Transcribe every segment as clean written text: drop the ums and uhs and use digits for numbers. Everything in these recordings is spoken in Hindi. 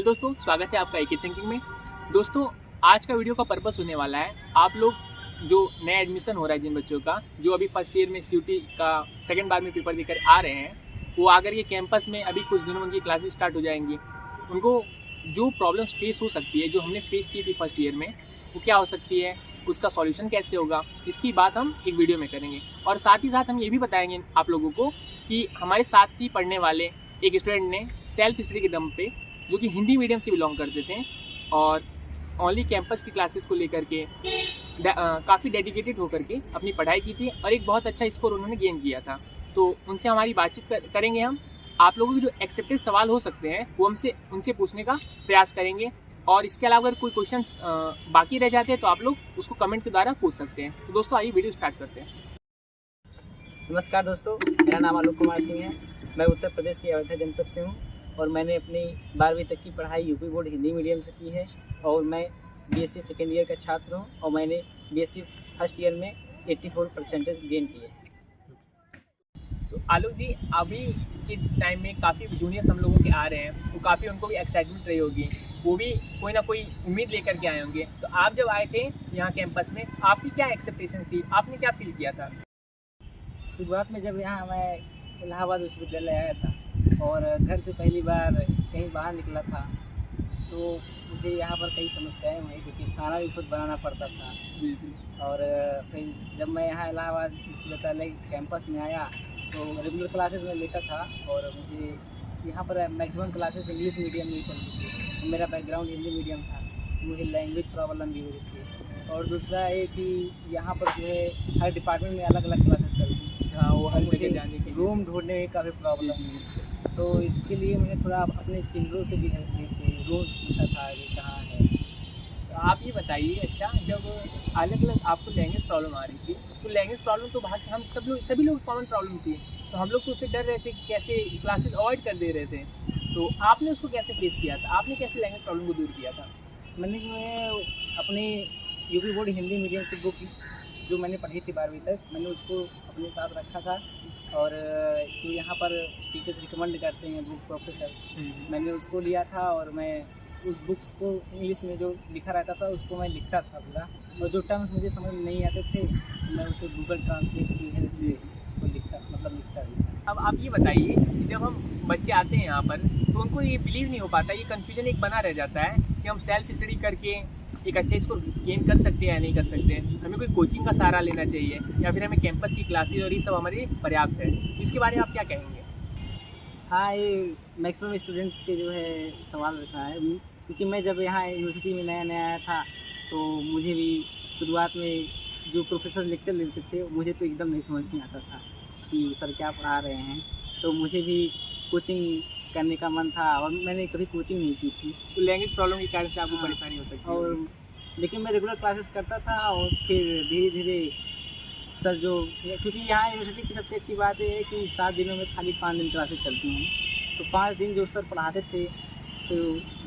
हेलो दोस्तों, स्वागत है आपका एके थिंकिंग में। दोस्तों, आज का वीडियो का पर्पस होने वाला है, आप लोग जो नया एडमिशन हो रहा है जिन बच्चों का जो अभी फर्स्ट ईयर में सीयूटी का सेकंड बार में पेपर देकर आ रहे हैं, वो आकर के कैंपस में अभी कुछ दिनों में उनकी क्लासेस स्टार्ट हो जाएंगी। उनको जो प्रॉब्लम्स फेस हो सकती है, जो हमने फेस की थी फर्स्ट ईयर में, वो क्या हो सकती है, उसका सॉल्यूशन कैसे होगा, इसकी बात हम एक वीडियो में करेंगे। और साथ ही साथ हम ये भी बताएंगे आप लोगों को कि हमारे साथ ही पढ़ने वाले एक स्टूडेंट ने सेल्फ स्टडी के दम पे, जो कि हिंदी मीडियम से बिलोंग करते थे और ओनली कैंपस की क्लासेस को लेकर के काफ़ी डेडिकेटेड होकर के अपनी पढ़ाई की थी और एक बहुत अच्छा स्कोर उन्होंने गेन किया था। तो उनसे हमारी बातचीत करेंगे हम। आप लोगों के जो एक्सेप्टेड सवाल हो सकते हैं वो हमसे उनसे पूछने का प्रयास करेंगे, और इसके अलावा अगर कोई क्वेश्चन बाकी रह जाते हैं तो आप लोग उसको कमेंट के द्वारा पूछ सकते हैं। तो दोस्तों, आइए वीडियो स्टार्ट करते हैं। नमस्कार दोस्तों, मेरा नाम आलोक कुमार सिंह है। मैं उत्तर प्रदेश के अयोध्या जनपद से हूँ और मैंने अपनी 12वीं तक की पढ़ाई यूपी बोर्ड हिंदी मीडियम से की है और मैं बीएससी सेकेंड ईयर का छात्र हूँ और मैंने बीएससी फर्स्ट ईयर में 84% गेन किए। तो आलोक जी, अभी के टाइम में काफ़ी जूनियर्स हम लोगों के आ रहे हैं, तो काफ़ी उनको भी एक्साइटमेंट रही होगी, वो भी कोई ना कोई उम्मीद लेकर के आए होंगे। तो आप जब आए थे यहाँ कैंपस में, आपकी क्या एक्सपेक्टेशन थी, आपने क्या फील किया था? शुरुआत में जब यहाँ मैं इलाहाबाद विश्वविद्यालय आया था और घर से पहली बार कहीं बाहर निकला था, तो मुझे यहाँ पर कई समस्याएं हुई क्योंकि खाना भी खुद बनाना पड़ता था। और फिर जब मैं यहाँ इलाहाबाद विश्वविद्यालय कैंपस में आया तो रेगुलर क्लासेस में लेता था और मुझे यहाँ पर मैक्सिमम क्लासेस इंग्लिश मीडियम में चलती थी। मेरा बैकग्राउंड हिंदी मीडियम था, मुझे लैंग्वेज प्रॉब्लम भी हो रही थी। और दूसरा ये कि यहाँ पर जो है हर डिपार्टमेंट में अलग अलग क्लासेस चलती थी। हाँ, वो हम मुझे जाने के रूम ढूंढने में काफ़ी प्रॉब्लम हुई, तो इसके लिए मैंने थोड़ा अपने सीनियरों से भी हेल्प ली थी, रूम पूछा था कि कहाँ है। तो आप ये बताइए, अच्छा, जब अलग अलग आपको लैंग्वेज प्रॉब्लम आ रही थी, तो लैंग्वेज प्रॉब्लम तो बाहर हम सभी लोग कॉमन प्रॉब्लम थी, तो हम लोग तो उससे डर रहे थे कि कैसे क्लासेस अवॉइड कर दे रहे थे। तो आपने उसको कैसे फेस किया था, आपने कैसे लैंग्वेज प्रॉब्लम को दूर किया था? मैंने जो है अपनी यूपी बोर्ड हिंदी मीडियम की बुक जो मैंने पढ़ी थी 12वीं तक, मैंने उसको अपने साथ रखा था। और जो यहाँ पर टीचर्स रिकमेंड करते हैं बुक प्रोफेसर्स, मैंने उसको लिया था और मैं उस बुक्स को इंग्लिश में जो लिखा रहता था उसको मैं लिखता था पूरा, और जो टर्म्स मुझे समझ में नहीं आते थे मैं उसे गूगल ट्रांसलेट की हेल्प से उसको लिखता भी। अब आप ये बताइए कि जब हम बच्चे आते हैं यहाँ पर, तो उनको ये बिलीव नहीं हो पाता, ये कन्फ्यूजन एक बना रह जाता है कि हम सेल्फ स्टडी करके एक अच्छे इसको गेन कर सकते हैं या नहीं कर सकते हैं, हमें कोई कोचिंग का सहारा लेना चाहिए या फिर हमें कैंपस की क्लासेस और ये सब हमारे पर्याप्त है। इसके बारे में आप क्या कहेंगे? हाँ, ये मैक्सिमम स्टूडेंट्स के जो है सवाल रहता है, क्योंकि मैं जब यहाँ यूनिवर्सिटी में नया आया था तो मुझे भी शुरुआत में जो प्रोफेसर लेक्चर लेते थे मुझे तो एकदम नहीं समझ में आता था कि सर क्या पढ़ा रहे हैं। तो मुझे भी कोचिंग करने का मन था और मैंने कभी कोचिंग नहीं की थी। तो लैंग्वेज प्रॉब्लम के कारण से आपको परेशानी हो सकती है। और लेकिन मैं रेगुलर क्लासेस करता था और फिर धीरे धीरे सर जो, क्योंकि यहाँ यूनिवर्सिटी की सबसे अच्छी बात ये है कि 7 दिनों में खाली 5 दिन क्लासेस चलती हैं, तो 5 दिन जो सर पढ़ाते थे, तो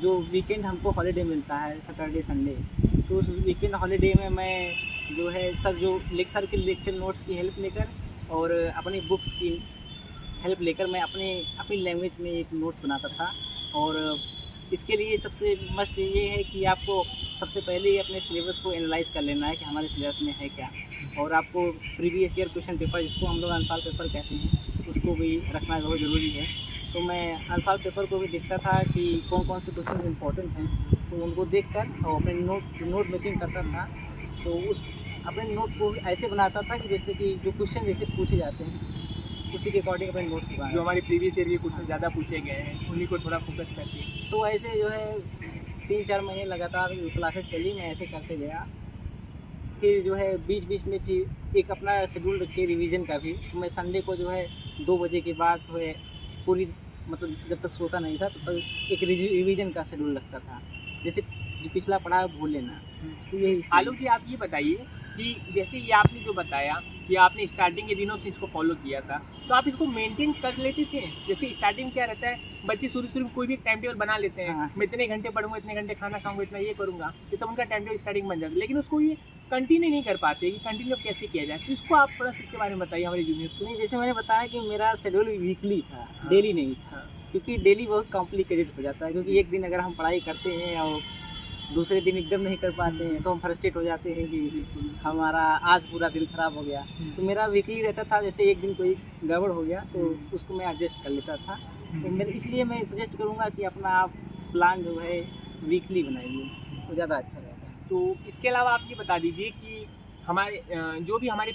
जो वीकेंड हमको हॉलीडे मिलता है सैटरडे संडे, तो उस वीकेंड हॉलीडे में मैं जो है सर जो सर के लेक्चर नोट्स की हेल्प लेकर और अपनी बुक्स की हेल्प लेकर मैं अपनी लैंग्वेज में एक नोट्स बनाता था। और इसके लिए सबसे मस्ट ये है कि आपको सबसे पहले ही अपने सिलेबस को एनालाइज कर लेना है कि हमारे सिलेबस में है क्या, और आपको प्रीवियस ईयर क्वेश्चन पेपर, जिसको हम लोग आंसर पेपर कहते हैं, उसको भी रखना बहुत ज़रूरी है। तो मैं आंसर पेपर को भी देखता था कि कौन कौन से क्वेश्चन इंपॉर्टेंट हैं, तो उनको देखकर और अपने नोट मेकिंग करता था। तो उस अपने नोट को ऐसे बनाता था कि जैसे कि जो क्वेश्चन जैसे पूछे जाते हैं उसी के अकॉर्डिंग अपने नोट्स बनाए, जो हमारे प्रीवियस ईयर के क्वेश्चन ज़्यादा पूछे गए हैं उन्हीं को थोड़ा फोकस करके। तो ऐसे जो है 3-4 महीने लगातार क्लासेस चली, मैं ऐसे करते गया। फिर जो है बीच बीच में फिर एक अपना शेड्यूल रखिए रिवीजन का भी। तो मैं संडे को जो है 2 बजे के बाद जो है पूरी, मतलब जब तक सोता नहीं था तब तक एक रिवीजन का शेड्यूल रखता था, जैसे जो पिछला पढ़ा है भूल लेना। तो यही आलोक जी, आप ये बताइए कि जैसे ये आपने जो बताया कि आपने स्टार्टिंग के दिनों से इसको फॉलो किया था, तो आप इसको मेंटेन कर लेते थे? जैसे स्टार्टिंग क्या रहता है, बच्चे शुरू में कोई भी टाइम टेबल बना लेते हैं, हाँ। मैं इतने घंटे पढ़ूंगा, इतने घंटे खाना खाऊंगा, इतना ये करूंगा, ये सब उनका टाइम टेबल स्टार्टिंग बन जाता है, लेकिन उसको ये कंटिन्यू नहीं कर पाते कि कंटिन्यू कैसे किया जाए। तो इसको आप थोड़ा सा इसके बारे में बताइए हमारे जूनियर्स को। नहीं, जैसे मैंने बताया कि मेरा शेड्यूल वीकली था, डेली नहीं था। क्योंकि डेली बहुत कॉम्प्लिकेटेड हो जाता है, क्योंकि एक दिन अगर हम पढ़ाई करते हैं और दूसरे दिन एकदम नहीं कर पाते हैं तो हम फ्रस्ट्रेट हो जाते हैं कि हमारा आज पूरा दिन खराब हो गया। तो मेरा वीकली रहता था, जैसे एक दिन कोई गड़बड़ हो गया तो उसको मैं एडजस्ट कर लेता था। तो मैं इसलिए मैं सजेस्ट करूँगा कि अपना आप प्लान जो है वीकली बनाइए तो ज़्यादा अच्छा रहता है। तो इसके अलावा आप ये बता दीजिए कि हमारे जो भी हमारे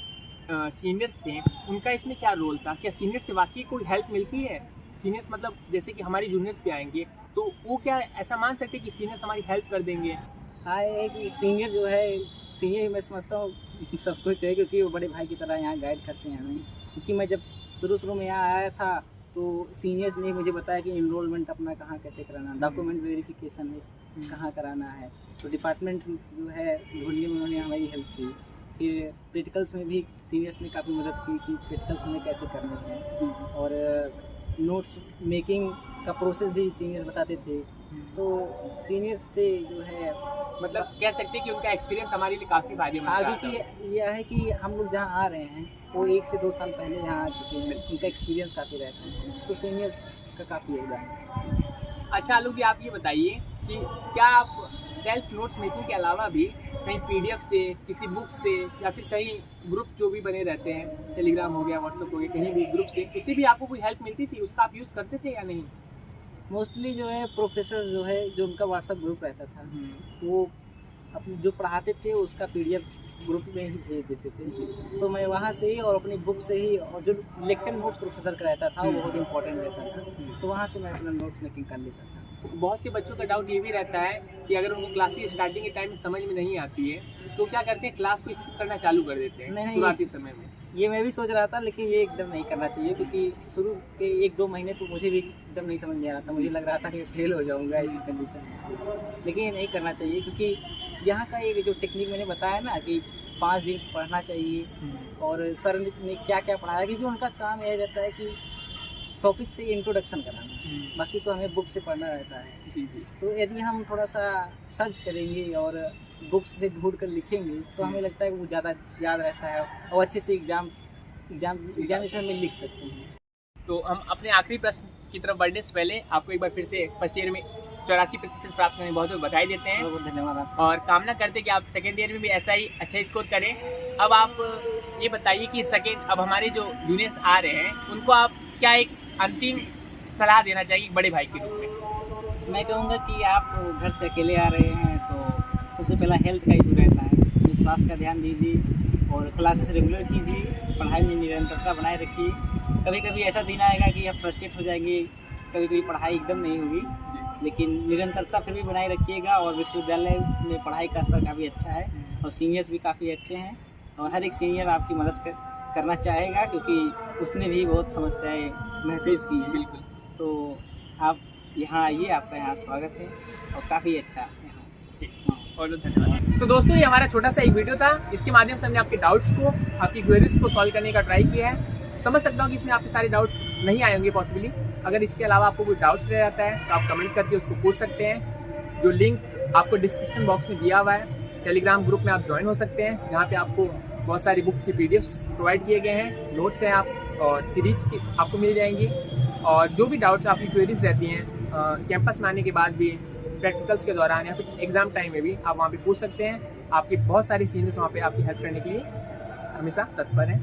सीनियर्स थे उनका इसमें क्या रोल था? क्या सीनियर से वाकई कोई हेल्प मिलती है? सीनियर्स मतलब जैसे कि हमारे जूनियर्स भी आएंगे तो वो क्या ऐसा मान सकते हैं कि सीनियर्स हमारी हेल्प कर देंगे? हाँ, ये है कि सीनियर जो है, सीनियर ही मैं समझता हूँ सब कुछ है, क्योंकि वो बड़े भाई की तरह यहाँ गाइड करते हैं हमें। क्योंकि मैं जब शुरू में यहाँ आया था तो सीनियर्स ने मुझे बताया कि इनरोलमेंट अपना कहाँ कैसे कराना, डॉक्यूमेंट वेरिफिकेशन है कहाँ कराना है, तो डिपार्टमेंट जो है ढूंढने में उन्होंने हमारी हेल्प की। फिर प्रैक्टिकल्स में भी सीनियर्स ने काफ़ी मदद की कि प्रैक्टिकल्स हमें कैसे करने हैं, और नोट्स मेकिंग का प्रोसेस भी सीनियर्स बताते थे। तो सीनियर्स से जो है मतलब कह सकते हैं कि उनका एक्सपीरियंस हमारे लिए काफ़ी फायदेमंद आगे रहा की था। यह है कि हम लोग जहाँ आ रहे हैं वो 1 से 2 साल पहले यहाँ आ चुके हैं, उनका एक्सपीरियंस काफ़ी रहता है, तो सीनियर्स का काफ़ी योगदान है। अच्छा आलू जी, आप ये बताइए कि क्या आप सेल्फ नोट्स मेकिंग के अलावा भी कहीं पीडीएफ से, किसी बुक से, या फिर कहीं ग्रुप जो भी बने रहते हैं, टेलीग्राम हो गया, व्हाट्सएप हो गया, कहीं भी ग्रुप से, उससे भी आपको कोई हेल्प मिलती थी? उसका आप यूज़ करते थे या नहीं? मोस्टली जो है प्रोफेसर जो है, जो उनका व्हाट्सएप ग्रुप रहता था, वो अपने जो पढ़ाते थे उसका पीडीएफ ग्रुप में ही भेज देते थे। तो मैं वहाँ से ही और अपनी बुक से ही, और जो लेक्चर नोट्स प्रोफेसर का रहता था वो बहुत इंपॉर्टेंट रहता था, तो वहाँ से मैं अपना नोट्स मेकिंग कर लेता था। बहुत से बच्चों का डाउट ये भी रहता है कि अगर उनको क्लासेस स्टार्टिंग के टाइम में समझ में नहीं आती है तो क्या करते हैं, क्लास को स्किप करना चालू कर देते हैं नहीं, शुरुआती समय में। ये मैं भी सोच रहा था, लेकिन ये एकदम नहीं करना चाहिए, क्योंकि शुरू के 1-2 महीने तो मुझे भी एकदम नहीं समझ में आ रहा था, मुझे लग रहा था कि फेल हो जाऊंगा ऐसी कंडीशन में। लेकिन ये नहीं करना चाहिए, क्योंकि यहाँ का ये जो टेक्निक मैंने बताया ना कि 5 दिन पढ़ना चाहिए, और सर ने क्या क्या पढ़ाया, क्योंकि उनका काम यह रहता है कि टॉपिक से इंट्रोडक्शन कराना, बाकी तो हमें बुक से पढ़ना रहता है। जी जी। तो यदि हम थोड़ा सा सर्च करेंगे और बुक्स से ढूंढ कर लिखेंगे तो हमें लगता है कि वो ज़्यादा याद रहता है और अच्छे से एग्जामिनेशन में लिख सकते हैं। तो हम अपने आखिरी प्रश्न की तरफ बढ़ने से पहले आपको एक बार फिर से फर्स्ट ईयर में 84% प्राप्त करने बहुत बहुत बधाई देते हैं, बहुत बहुत धन्यवाद आपका। और कामना करते हैं कि आप सेकेंड ईयर में भी ऐसा ही अच्छा स्कोर करें। अब आप ये बताइए कि अब हमारे जो जूनियर्स आ रहे हैं उनको आप क्या एक अंतिम सलाह देना चाहिए बड़े भाई के रूप में? मैं कहूँगा कि आप घर से अकेले आ रहे हैं तो सबसे पहला हेल्थ का इशू रहता है, तो स्वास्थ्य का ध्यान दीजिए और क्लासेस रेगुलर कीजिए, पढ़ाई में निरंतरता बनाए रखिए। कभी कभी ऐसा दिन आएगा कि आप फ्रस्ट्रेट हो जाएंगे, कभी कभी पढ़ाई एकदम नहीं होगी, लेकिन निरंतरता फिर भी बनाए रखिएगा। और विश्वविद्यालय में पढ़ाई का स्तर काफ़ी अच्छा है और सीनियर्स भी काफ़ी अच्छे हैं, और हर एक सीनियर आपकी मदद करना चाहेगा, क्योंकि उसने भी बहुत समस्याएं महसूस की हैं। बिल्कुल। तो आप यहाँ आइए, आपका यहाँ स्वागत है और काफ़ी अच्छा यहाँ। और धन्यवाद। तो दोस्तों, ये हमारा छोटा सा एक वीडियो था, इसके माध्यम से हमने आपके डाउट्स को, आपकी क्वेरीज को सॉल्व करने का ट्राई किया है। समझ सकता हूँ कि इसमें आपके सारे डाउट्स नहीं आए होंगे पॉसिबली। अगर इसके अलावा आपको कोई डाउट्स रह जाता है तो आप कमेंट करके उसको पूछ सकते हैं। जो लिंक आपको डिस्क्रिप्शन बॉक्स में दिया हुआ है, टेलीग्राम ग्रुप में आप ज्वाइन हो सकते हैं, जहाँ पे आपको बहुत सारी बुक्स की पीडीएफ प्रोवाइड किए गए हैं, नोट्स हैं आप और सीरीज की आपको मिल जाएंगी। और जो भी डाउट्स आपकी क्वेरीज रहती हैं कैंपस में आने के बाद भी, प्रैक्टिकल्स के दौरान या फिर एग्जाम टाइम में भी आप वहाँ पे पूछ सकते हैं। आपके बहुत सारे सीनियर्स वहाँ पे आपकी हेल्प करने के लिए हमेशा तत्पर हैं।